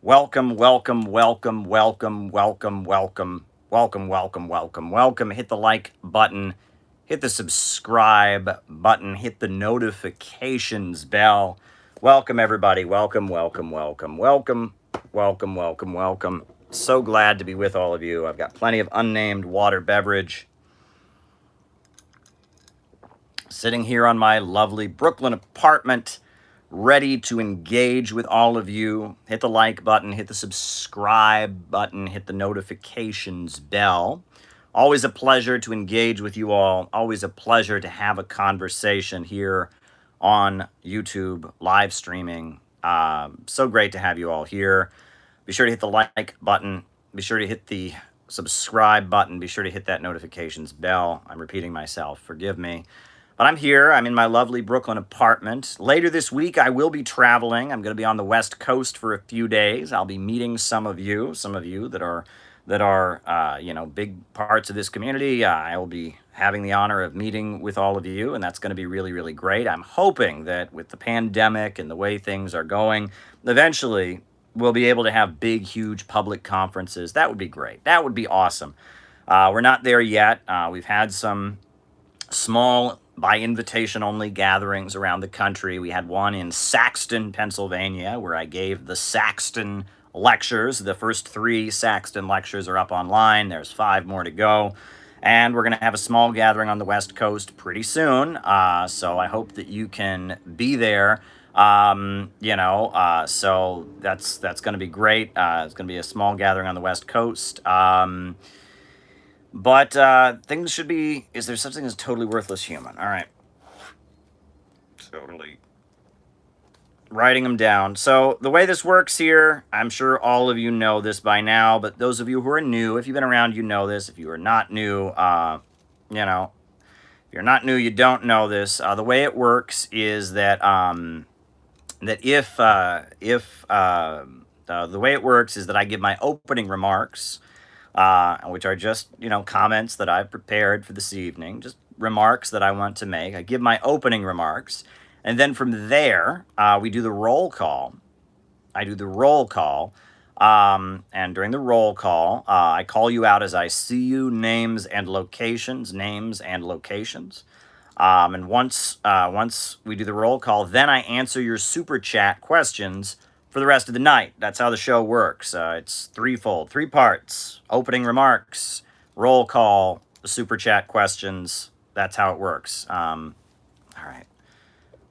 Welcome, welcome, welcome, welcome, welcome, welcome, welcome, welcome, welcome, welcome. Hit the like button, hit the subscribe button, hit the notifications bell. Welcome, everybody. Welcome, welcome, welcome, welcome, welcome, welcome, welcome. So glad to be with all of you. I've got plenty of unnamed water beverage sitting here on my lovely Brooklyn apartment, ready to engage with all of you. Hit the like button, hit the subscribe button, hit the notifications bell. Always a pleasure to engage with you all. Always a pleasure to have a conversation here on YouTube, live streaming. So great to have you all here. Be sure to hit the like button. Be sure to hit the subscribe button. Be sure to hit that notifications bell. I'm repeating myself. Forgive me. But I'm here. I'm in my lovely Brooklyn apartment. Later this week, I will be traveling. I'm going to be on the West Coast for a few days. I'll be meeting some of you that are big parts of this community. I will be having the honor of meeting with all of you, and that's going to be really, really great. I'm hoping that with the pandemic and the way things are going, eventually we'll be able to have big, huge public conferences. That would be great. That would be awesome. We're not there yet. We've had some small, by invitation only, gatherings around the country. We had one in Saxton, Pennsylvania, where I gave the Saxton lectures. The first 3 Saxton lectures are up online. There's 5 more to go. And we're going to have a small gathering on the West Coast pretty soon. So I hope that you can be there. So that's going to be great. It's going to be a small gathering on the West Coast. But things should be, is there such thing as totally worthless human? All right. Totally. Writing them down. So the way this works here, I'm sure all of you know this by now, but those of you who are new, if you've been around, you know this. If you are not new, if you're not new, you don't know this. The way it works is that the way it works is that I give my opening remarks, which are just, comments that I've prepared for this evening, just remarks that I want to make. I give my opening remarks, and then from there, we do the roll call. I do the roll call, and during the roll call, I call you out as I see you, names and locations, and once we do the roll call, then I answer your super chat questions for the rest of the night. That's how the show works. It's threefold, 3 parts: opening remarks, roll call, super chat questions. That's how it works. All right.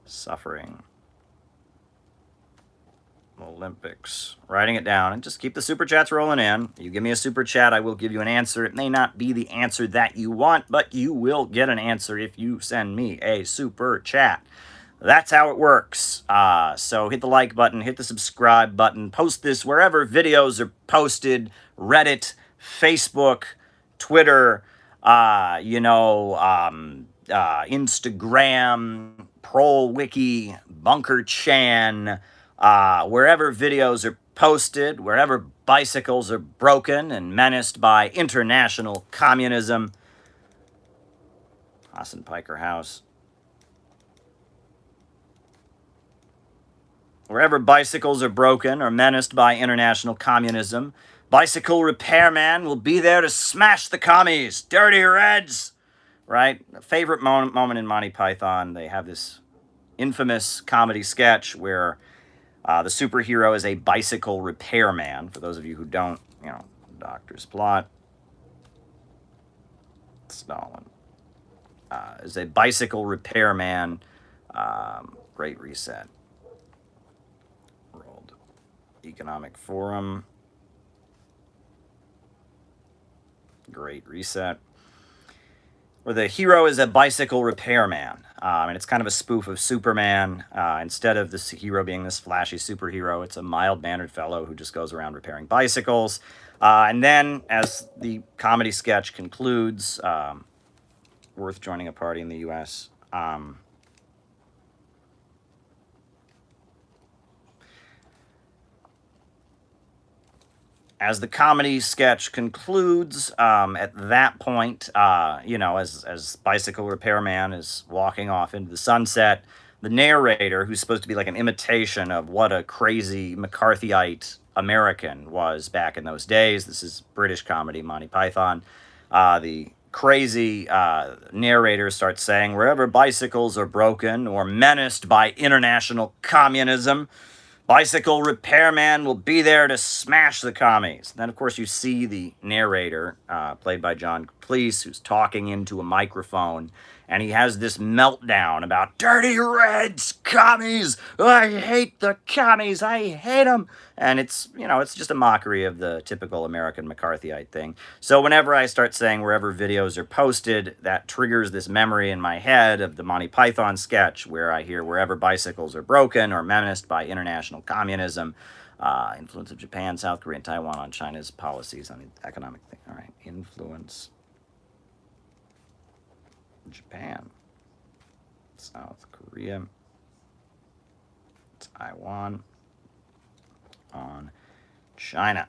Suffering Olympics. Writing it down, and just keep the super chats rolling in. You give me a super chat, I will give you an answer. It may not be the answer that you want, but you will get an answer if you send me a super chat. That's how it works. So hit the like button, hit the subscribe button, post this wherever videos are posted: Reddit, Facebook, Twitter, Instagram, ProWiki, Bunker Chan, wherever videos are posted, wherever bicycles are broken and menaced by international communism. Hassan Piker House. Wherever bicycles are broken or menaced by international communism, Bicycle Repairman will be there to smash the commies. Dirty Reds! Right? Favorite moment in Monty Python. They have this infamous comedy sketch where the superhero is a bicycle repairman. For those of you who don't, Doctor's Plot. Stalin. Is a bicycle repairman. Great Reset. World Economic Forum. Great Reset. Where the hero is a bicycle repairman. And it's kind of a spoof of Superman. Instead of this hero being this flashy superhero, it's a mild-mannered fellow who just goes around repairing bicycles. And then, as the comedy sketch concludes, worth joining a party in the U.S., as the comedy sketch concludes, at that point, as Bicycle Repairman is walking off into the sunset, the narrator, who's supposed to be like an imitation of what a crazy McCarthyite American was back in those days. This is British comedy, Monty Python. The crazy narrator starts saying, wherever bicycles are broken or menaced by international communism, bicycle repairman will be there to smash the commies. Then, of course, you see the narrator, played by John Cleese, who's talking into a microphone, and he has this meltdown about dirty Reds, commies. I hate the commies. I hate them. And it's, it's just a mockery of the typical American McCarthyite thing. So whenever I start saying wherever videos are posted, that triggers this memory in my head of the Monty Python sketch where I hear wherever bicycles are broken or menaced by international communism, influence of Japan, South Korea, and Taiwan on China's policies on the economic thing. All right, influence Japan, South Korea, Taiwan on China.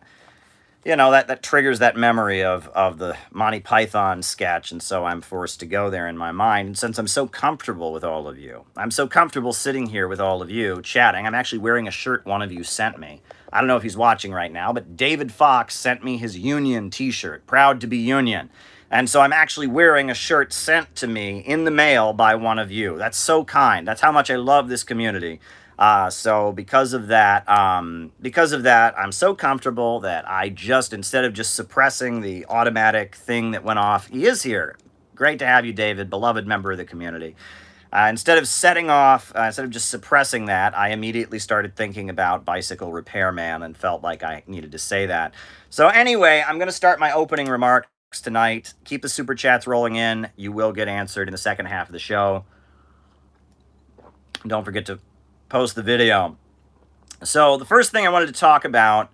That triggers that memory of the Monty Python sketch, and so I'm forced to go there in my mind. And since I'm so comfortable with all of you, I'm so comfortable sitting here with all of you chatting. I'm actually wearing a shirt one of you sent me. I don't know if he's watching right now, but David Fox sent me his Union t-shirt, proud to be Union. And so I'm actually wearing a shirt sent to me in the mail by one of you. That's so kind. That's how much I love this community. So because of that, I'm so comfortable that I just, instead of just suppressing the automatic thing that went off, he is here. Great to have you, David, beloved member of the community. Instead of just suppressing that, I immediately started thinking about bicycle repairman and felt like I needed to say that. So anyway, I'm going to start my opening remarks tonight. Keep the super chats rolling in. You will get answered in the second half of the show. Don't forget to post the video. So the first thing I wanted to talk about,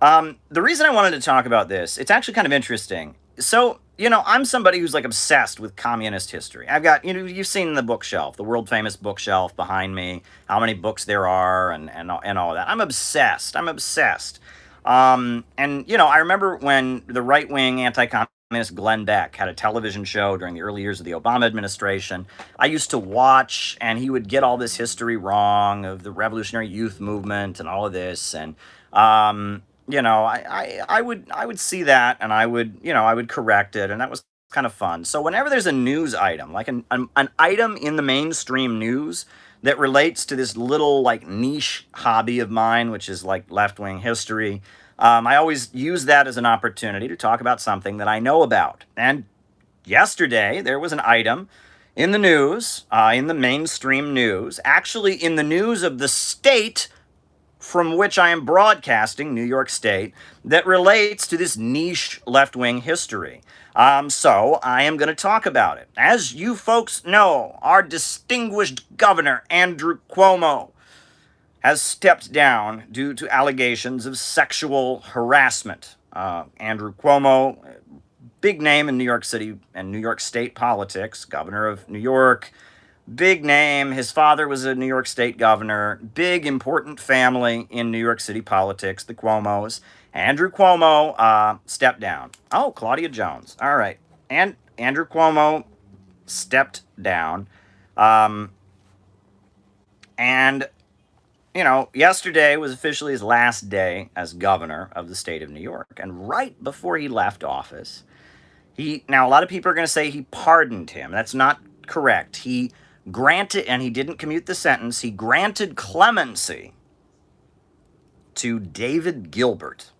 the reason I wanted to talk about this, it's actually kind of interesting. So, I'm somebody who's like obsessed with communist history. I've got, you've seen the bookshelf, the world famous bookshelf behind me, how many books there are and all that. I'm obsessed. And, I remember when the right-wing anti-communist Glenn Beck had a television show during the early years of the Obama administration. I used to watch, and he would get all this history wrong of the Revolutionary Youth Movement and all of this. And, I would see that, and I would correct it, and that was kind of fun. So whenever there's a news item, like an item in the mainstream news that relates to this little like niche hobby of mine, which is like left-wing history, I always use that as an opportunity to talk about something that I know about. And yesterday, there was an item in the news, in the mainstream news, actually in the news of the state from which I am broadcasting, New York State, that relates to this niche left-wing history. So I am going to talk about it. As you folks know, our distinguished governor, Andrew Cuomo, has stepped down due to allegations of sexual harassment. Andrew Cuomo, big name in New York City and New York State politics, governor of New York, big name. His father was a New York State governor, big important family in New York City politics, the Cuomos. Andrew Cuomo stepped down. Oh, Claudia Jones. All right. And Andrew Cuomo stepped down. And yesterday was officially his last day as governor of the state of New York. And right before he left office, now a lot of people are going to say he pardoned him. That's not correct. He granted, and he didn't commute the sentence, he granted clemency to David Gilbert.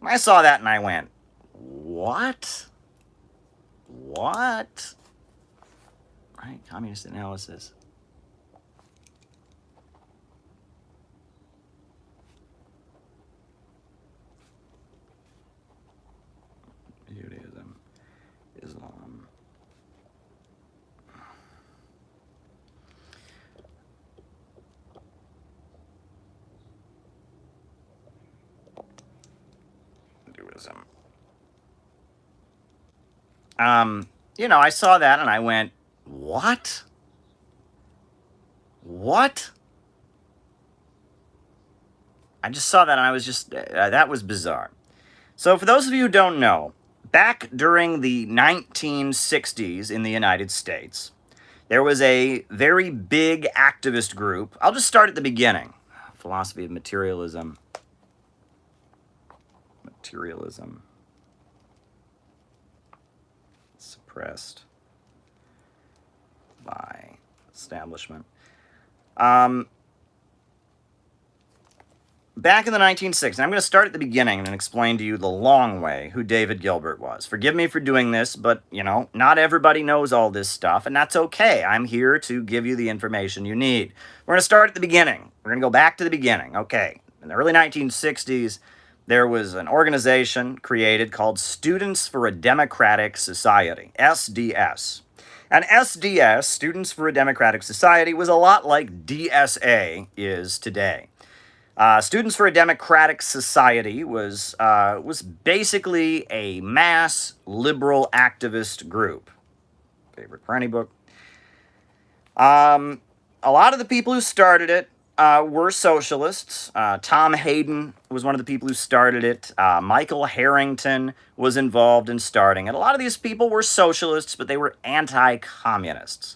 I saw that and I went, what? Right, communist analysis. Judaism, Islam. Hinduism. I saw that and I went, what? I just saw that and I was just, that was bizarre. So for those of you who don't know, back during the 1960s in the United States, There was a very big activist group. I'll just start at the beginning. Philosophy of materialism. Materialism. Suppressed by establishment. Back in the 1960s, and I'm going to start at the beginning and explain to you the long way who David Gilbert was. Forgive me for doing this, but, not everybody knows all this stuff, and that's okay. I'm here to give you the information you need. We're going to start at the beginning. We're going to go back to the beginning. Okay, in the early 1960s, there was an organization created called Students for a Democratic Society, SDS. And SDS, Students for a Democratic Society, was a lot like DSA is today. Students for a Democratic Society was basically a mass liberal activist group. Favorite Prenny book. A lot of the people who started it were socialists. Tom Hayden was one of the people who started it. Michael Harrington was involved in starting it. A lot of these people were socialists, but they were anti-communists.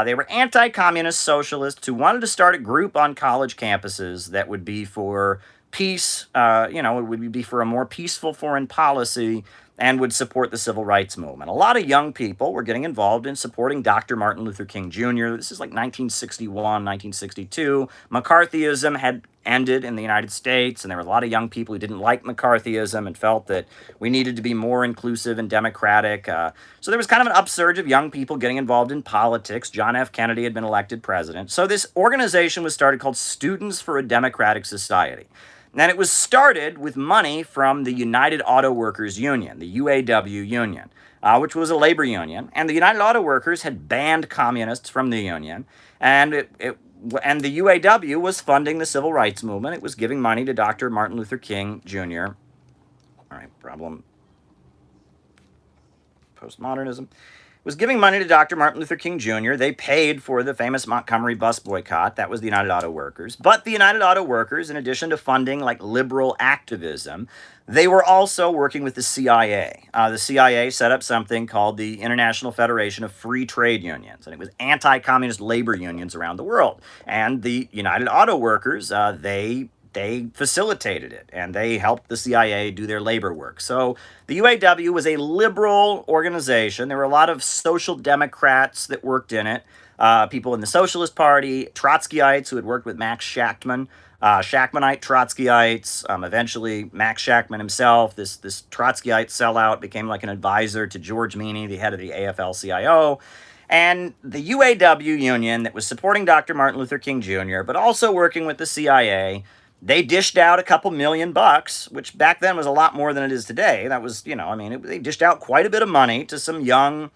They were anti-communist socialists who wanted to start a group on college campuses that would be for peace, it would be for a more peaceful foreign policy and would support the civil rights movement. A lot of young people were getting involved in supporting Dr. Martin Luther King Jr. This is like 1961, 1962. McCarthyism had ended in the United States, and there were a lot of young people who didn't like McCarthyism and felt that we needed to be more inclusive and democratic. So there was kind of an upsurge of young people getting involved in politics. John F. Kennedy had been elected president. So this organization was started called Students for a Democratic Society. And it was started with money from the United Auto Workers Union, the UAW union, which was a labor union. And the United Auto Workers had banned communists from the union. And the UAW was funding the civil rights movement. It was giving money to Dr. Martin Luther King Jr. All right, problem. Postmodernism. Was giving money to Dr. Martin Luther King Jr. They paid for the famous Montgomery bus boycott. That was the United Auto Workers. But the United Auto Workers, in addition to funding like liberal activism, they were also working with the CIA. The CIA set up something called the International Federation of Free Trade Unions, and it was anti-communist labor unions around the world. And the United Auto Workers, they facilitated it, and they helped the CIA do their labor work. So the UAW was a liberal organization. There were a lot of social democrats that worked in it, people in the Socialist Party, Trotskyites who had worked with Max Shachtman, Shachtmanite Trotskyites. Eventually, Max Shachtman himself, this Trotskyite sellout, became like an advisor to George Meany, the head of the AFL-CIO. And the UAW union that was supporting Dr. Martin Luther King Jr., but also working with the CIA, they dished out a couple $1,000,000, which back then was a lot more than it is today. That was, they dished out quite a bit of money to some young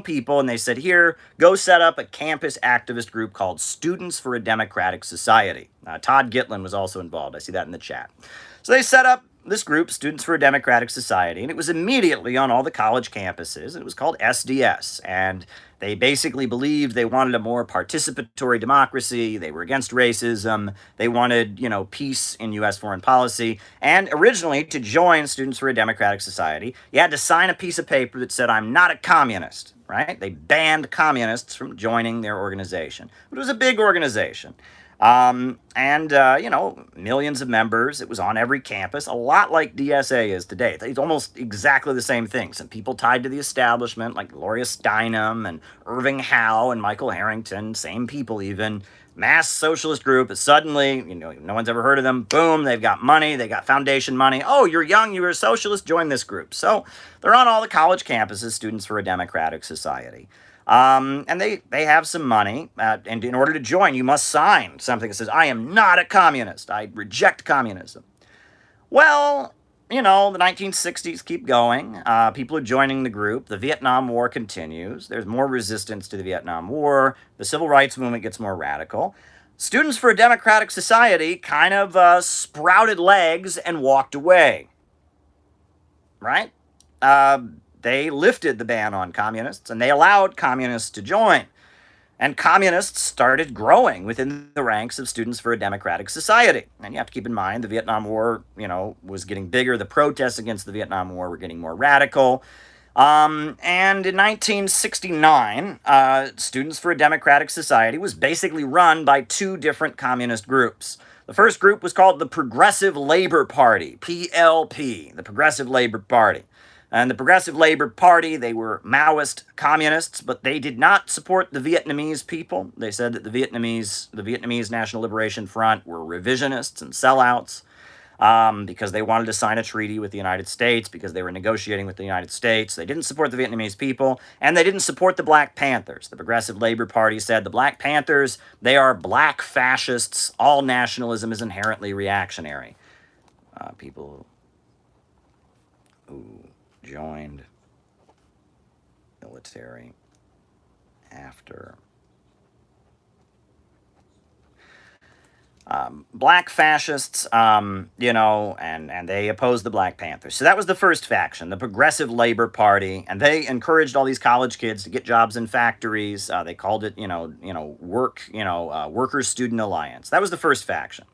people, and they said, here, go set up a campus activist group called Students for a Democratic Society. Todd Gitlin was also involved. I see that in the chat. So they set up this group, Students for a Democratic Society, and it was immediately on all the college campuses, and it was called SDS, and they basically believed they wanted a more participatory democracy. They were against racism. They wanted, peace in U.S. foreign policy. And originally, to join Students for a Democratic Society, you had to sign a piece of paper that said, I'm not a communist, right? They banned communists from joining their organization. But it was a big organization. Millions of members. It was on every campus, a lot like DSA is today. It's almost exactly the same thing. Some people tied to the establishment, like Gloria Steinem and Irving Howe and Michael Harrington, same people even. Mass socialist group, but suddenly, no one's ever heard of them. Boom, they've got money, they got foundation money. Oh, you're young, you're a socialist, join this group. So they're on all the college campuses, Students for a Democratic Society. And they have some money, and in order to join, you must sign something that says, I am not a communist. I reject communism. Well, the 1960s keep going. People are joining the group. The Vietnam War continues. There's more resistance to the Vietnam War. The civil rights movement gets more radical. Students for a Democratic Society kind of sprouted legs and walked away. Right? They lifted the ban on communists, and they allowed communists to join. And communists started growing within the ranks of Students for a Democratic Society. And you have to keep in mind, the Vietnam War, was getting bigger. The protests against the Vietnam War were getting more radical. And in 1969, Students for a Democratic Society was basically run by two different communist groups. The first group was called the Progressive Labor Party, PLP, the Progressive Labor Party. And the Progressive Labor Party, they were Maoist communists, but they did not support the Vietnamese people. They said that the Vietnamese National Liberation Front were revisionists and sellouts, because they wanted to sign a treaty with the United States, because they were negotiating with the United States. They didn't support the Vietnamese people, and they didn't support the Black Panthers. The Progressive Labor Party said the Black Panthers, they are black fascists. All nationalism is inherently reactionary. People who joined military after black fascists, and they opposed the Black Panthers. So that was the first faction, the Progressive Labor Party, and they encouraged all these college kids to get jobs in factories. They called it, Workers' Student Alliance. That was the first faction.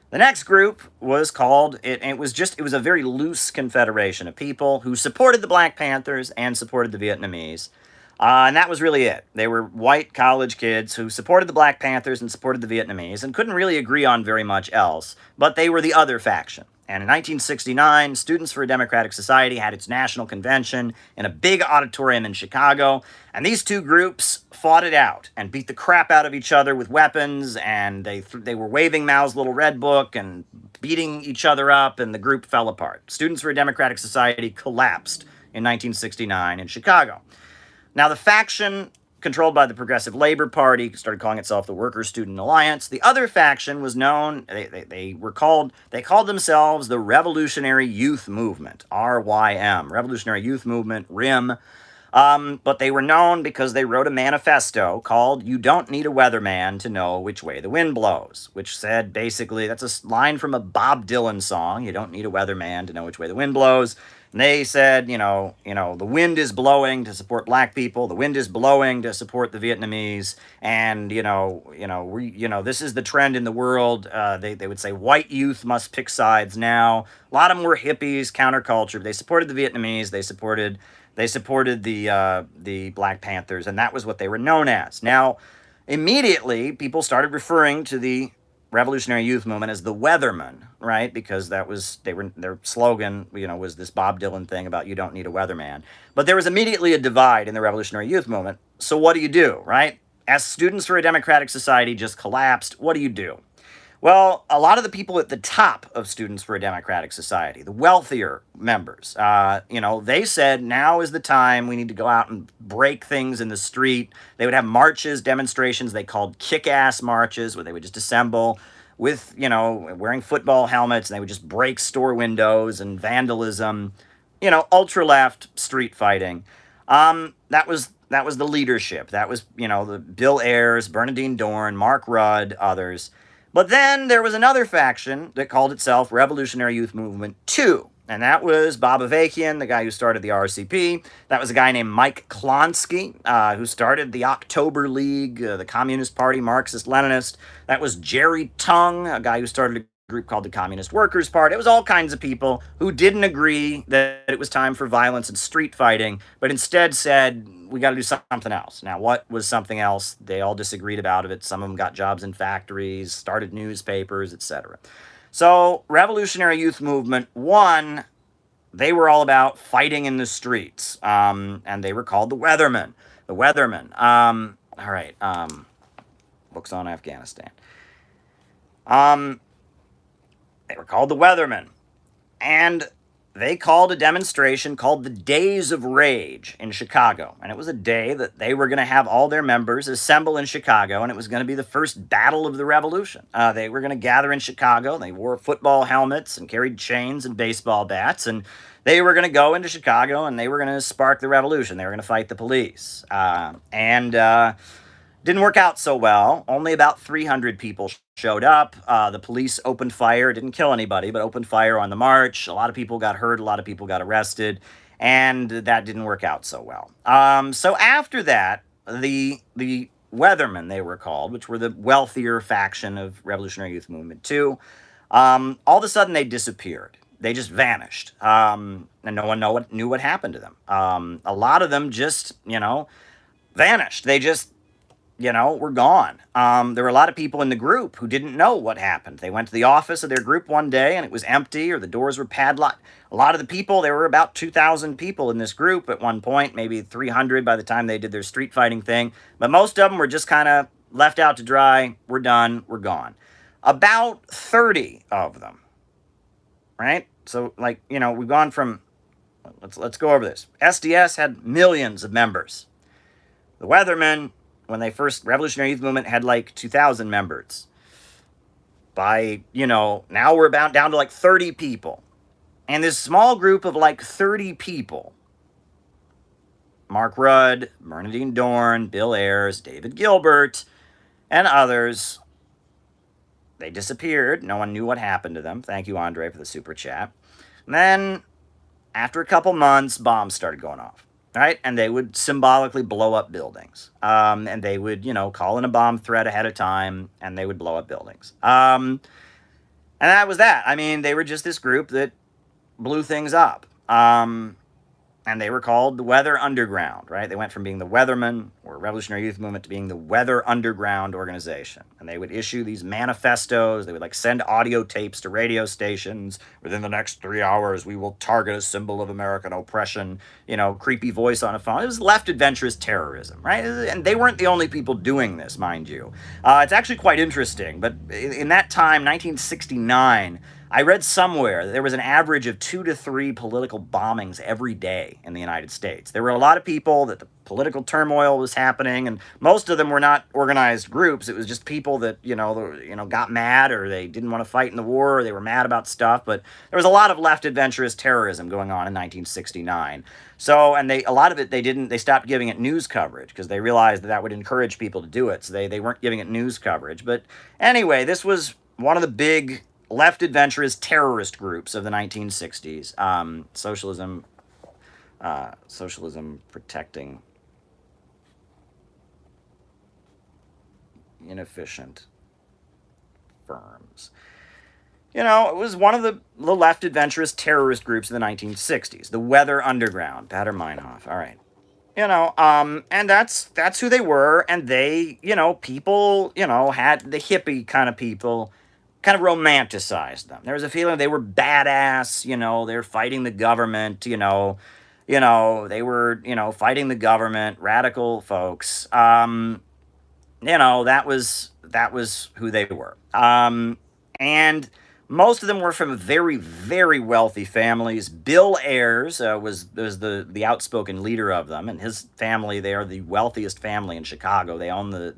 The next group was called, it was a very loose confederation of people who supported the Black Panthers and supported the Vietnamese. And that was really it. They were white college kids who supported the Black Panthers and supported the Vietnamese and couldn't really agree on very much else, but they were the other faction. And in 1969, Students for a Democratic Society had its national convention in a big auditorium in Chicago, and these two groups fought it out and beat the crap out of each other with weapons, and they were waving Mao's little red book and beating each other up, and the group fell apart. Students for a Democratic Society collapsed in 1969 in Chicago. Now, the faction controlled by the Progressive Labor Party started calling itself the Workers' Student Alliance. The other faction was known, they called themselves the Revolutionary Youth Movement, RYM, Revolutionary Youth Movement, RIM. But they were known because they wrote a manifesto called "You Don't Need a Weatherman to Know Which Way the Wind Blows," which said basically, that's a line from a Bob Dylan song, "You don't need a weatherman to know which way the wind blows." And they said, the wind is blowing to support black people. The wind is blowing to support the Vietnamese. And, this is the trend in the world. They would say white youth must pick sides now. A lot of them were hippies, counterculture. They supported the Vietnamese. They supported the Black Panthers, and that was what they were known as. Now, immediately, people started referring to the Revolutionary Youth Movement as the Weathermen, right? Because that was their slogan, was this Bob Dylan thing about "you don't need a weatherman." But there was immediately a divide in the Revolutionary Youth Movement. So what do, right? As Students for a Democratic Society just collapsed, what do? Well, a lot of the people at the top of Students for a Democratic Society, the wealthier members, they said now is the time, we need to go out and break things in the street. They would have marches, demonstrations they called kick-ass marches, where they would just assemble with, wearing football helmets, and they would just break store windows and vandalism, ultra-left street fighting. That was the leadership. That was, the Bill Ayers, Bernadine Dorn, Mark Rudd, others. But then there was another faction that called itself Revolutionary Youth Movement 2. And that was Bob Avakian, the guy who started the RCP. That was a guy named Mike Klonsky, who started the October League, the Communist Party, Marxist-Leninist. That was Jerry Tung, a guy who started a group called the Communist Workers' Party. It was all kinds of people who didn't agree that it was time for violence and street fighting, but instead said, we got to do something else. Now, what was something else? They all disagreed about it. Some of them got jobs in factories, started newspapers, etc. So, Revolutionary Youth Movement 1, they were all about fighting in the streets, and they were called the Weathermen. The Weathermen. All right. Books on Afghanistan. They were called the Weathermen, and they called a demonstration called the Days of Rage in Chicago. And it was a day that they were going to have all their members assemble in Chicago, and it was going to be the first battle of the revolution. They were going to gather in Chicago. They wore football helmets and carried chains and baseball bats, and they were going to go into Chicago, and they were going to spark the revolution. They were going to fight the police. Didn't work out so well. Only about 300 people showed up. The police opened fire. Didn't kill anybody, but opened fire on the march. A lot of people got hurt. A lot of people got arrested. And that didn't work out so well. So after that, the Weathermen, they were called, which were the wealthier faction of Revolutionary Youth Movement 2, all of a sudden they disappeared. they just vanished, and no one knew what happened to them. A lot of them just, vanished. They just, were gone. There were a lot of people in the group who didn't know what happened. They went to the office of their group one day and it was empty or the doors were padlocked. A lot of the people, there were about 2,000 people in this group at one point, maybe 300 by the time they did their street fighting thing. But most of them were just kind of left out to dry. We're done. We're gone. About 30 of them, right? So, like, we've gone from, let's go over this. SDS had millions of members. The Weathermen, when they first, Revolutionary Youth Movement had like 2,000 members. By, now we're about down to like 30 people. And this small group of like 30 people, Mark Rudd, Bernadine Dorn, Bill Ayers, David Gilbert, and others, they disappeared. No one knew what happened to them. Thank you, Andre, for the super chat. And then, after a couple months, bombs started going off, right? And they would symbolically blow up buildings. And they would, call in a bomb threat ahead of time, and they would blow up buildings. And that was that. I mean, they were just this group that blew things up. And they were called the Weather Underground, right? They went from being the Weathermen, or Revolutionary Youth Movement, to being the Weather Underground organization. And they would issue these manifestos. They would send audio tapes to radio stations. Within the next 3 hours, we will target a symbol of American oppression. Creepy voice on a phone. It was left adventurous terrorism, right? And they weren't the only people doing this, mind you. It's actually quite interesting. But in that time, 1969, I read somewhere that there was an average of 2 to 3 political bombings every day in the United States. There were a lot of people that the political turmoil was happening, and most of them were not organized groups. It was just people that, got mad, or they didn't want to fight in the war, or they were mad about stuff. But there was a lot of left adventurous terrorism going on in 1969. So, and a lot of it, they stopped giving it news coverage because they realized that would encourage people to do it. So they weren't giving it news coverage. But anyway, this was one of the big left adventurous terrorist groups of the 1960s. Socialism protecting inefficient firms. It was one of the left adventurous terrorist groups of the 1960s. The Weather Underground. Bader Meinhof. All right. And that's who they were. And they, people, had the hippie kind of people kind of romanticized them. There was a feeling they were badass, they're fighting the government, they were, fighting the government, radical folks. That was who they were. And most of them were from very, very wealthy families. Bill Ayers was the outspoken leader of them, and his family, they are the wealthiest family in Chicago. They own the